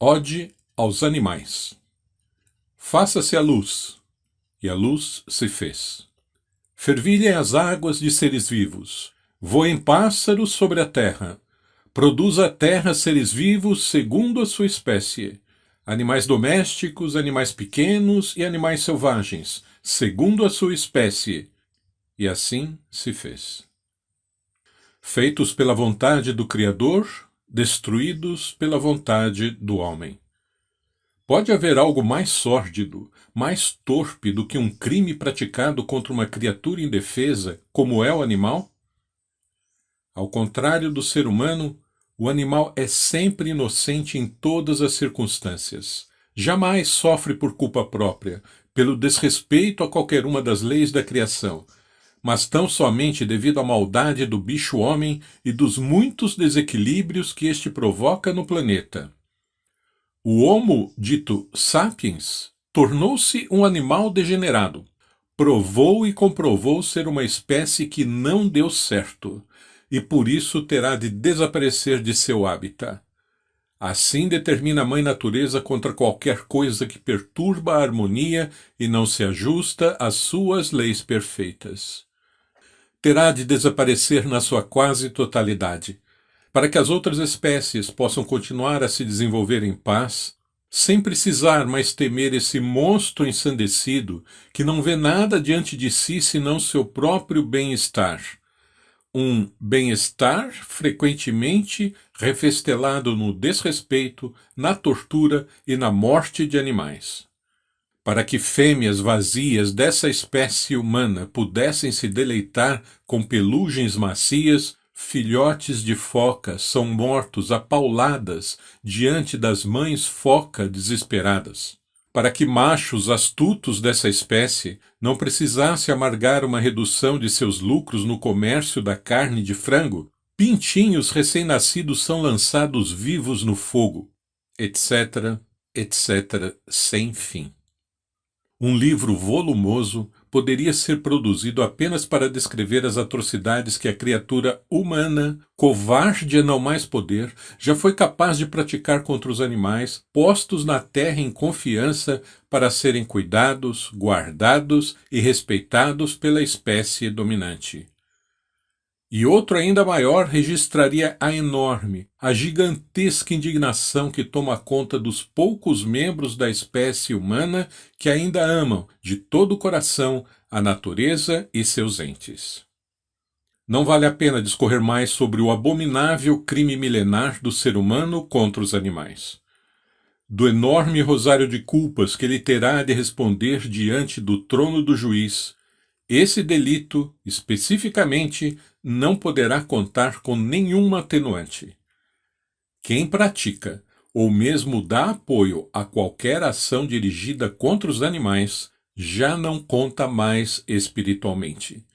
Ode aos animais. Faça-se a luz, e a luz se fez. Fervilhem as águas de seres vivos, voem pássaros sobre a terra, produza a terra seres vivos segundo a sua espécie, animais domésticos, animais pequenos e animais selvagens, segundo a sua espécie. E assim se fez. Feitos pela vontade do Criador, destruídos pela vontade do homem. Pode haver algo mais sórdido, mais torpe do que um crime praticado contra uma criatura indefesa, como é o animal? Ao contrário do ser humano, o animal é sempre inocente em todas as circunstâncias. Jamais sofre por culpa própria, pelo desrespeito a qualquer uma das leis da criação, mas tão somente devido à maldade do bicho-homem e dos muitos desequilíbrios que este provoca no planeta. O Homo, dito sapiens, tornou-se um animal degenerado. Provou e comprovou ser uma espécie que não deu certo, e por isso terá de desaparecer de seu hábitat. Assim determina a Mãe Natureza contra qualquer coisa que perturba a harmonia e não se ajusta às suas leis perfeitas. Terá de desaparecer na sua quase totalidade, para que as outras espécies possam continuar a se desenvolver em paz, sem precisar mais temer esse monstro ensandecido que não vê nada diante de si senão seu próprio bem-estar. Um bem-estar frequentemente refestelado no desrespeito, na tortura e na morte de animais. Para que fêmeas vazias dessa espécie humana pudessem se deleitar com pelugens macias, filhotes de foca são mortos a pauladas diante das mães foca desesperadas. Para que machos astutos dessa espécie não precisassem amargar uma redução de seus lucros no comércio da carne de frango, pintinhos recém-nascidos são lançados vivos no fogo, etc., etc., sem fim. Um livro volumoso poderia ser produzido apenas para descrever as atrocidades que a criatura humana, covarde a não mais poder, já foi capaz de praticar contra os animais, postos na terra em confiança para serem cuidados, guardados e respeitados pela espécie dominante. E outro ainda maior registraria a enorme, a gigantesca indignação que toma conta dos poucos membros da espécie humana que ainda amam, de todo o coração, a natureza e seus entes. Não vale a pena discorrer mais sobre o abominável crime milenar do ser humano contra os animais. Do enorme rosário de culpas que ele terá de responder diante do trono do juiz, esse delito, especificamente, não poderá contar com nenhuma atenuante. Quem pratica, ou mesmo dá apoio a qualquer ação dirigida contra os animais, já não conta mais espiritualmente.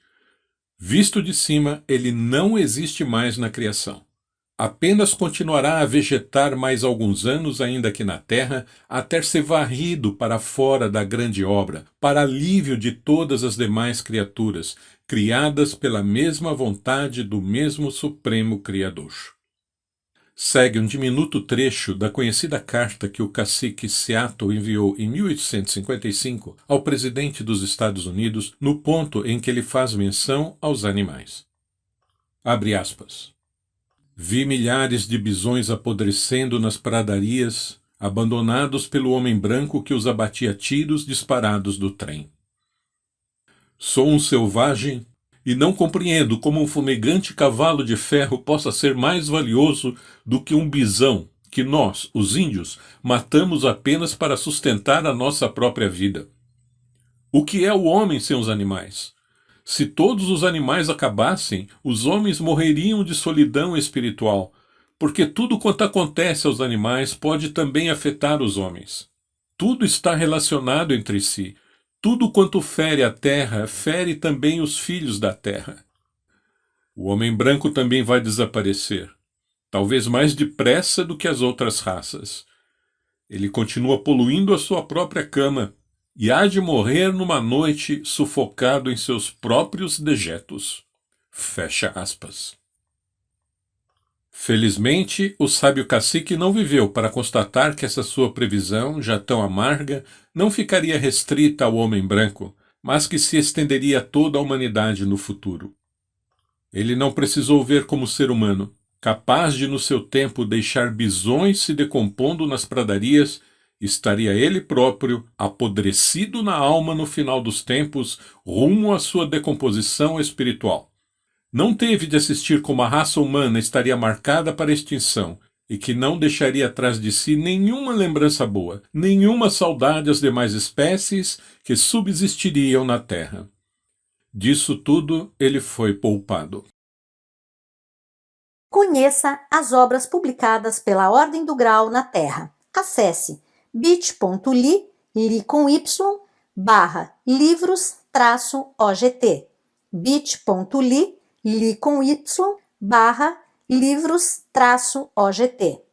Visto de cima, ele não existe mais na criação. Apenas continuará a vegetar mais alguns anos ainda aqui na terra, até ser varrido para fora da grande obra, para alívio de todas as demais criaturas, criadas pela mesma vontade do mesmo Supremo Criador. Segue um diminuto trecho da conhecida carta que o cacique Seattle enviou em 1855 ao presidente dos Estados Unidos, no ponto em que ele faz menção aos animais. Abre aspas. Vi milhares de bisões apodrecendo nas pradarias, abandonados pelo homem branco que os abatia a tiros disparados do trem. Sou um selvagem e não compreendo como um fumegante cavalo de ferro possa ser mais valioso do que um bisão que nós, os índios, matamos apenas para sustentar a nossa própria vida. O que é o homem sem os animais? Se todos os animais acabassem, os homens morreriam de solidão espiritual, porque tudo quanto acontece aos animais pode também afetar os homens. Tudo está relacionado entre si. Tudo quanto fere a terra, fere também os filhos da terra. O homem branco também vai desaparecer, talvez mais depressa do que as outras raças. Ele continua poluindo a sua própria cama, e há de morrer numa noite sufocado em seus próprios dejetos. Fecha aspas. Felizmente, o sábio cacique não viveu para constatar que essa sua previsão, já tão amarga, não ficaria restrita ao homem branco, mas que se estenderia a toda a humanidade no futuro. Ele não precisou ver como ser humano, capaz de no seu tempo deixar bisões se decompondo nas pradarias, estaria ele próprio, apodrecido na alma no final dos tempos, rumo à sua decomposição espiritual. Não teve de assistir como a raça humana estaria marcada para a extinção e que não deixaria atrás de si nenhuma lembrança boa, nenhuma saudade às demais espécies que subsistiriam na Terra. Disso tudo ele foi poupado. Conheça as obras publicadas pela Ordem do Grau na Terra. Acesse bit.ly, livros-ogt, bit.ly, livros-ogt.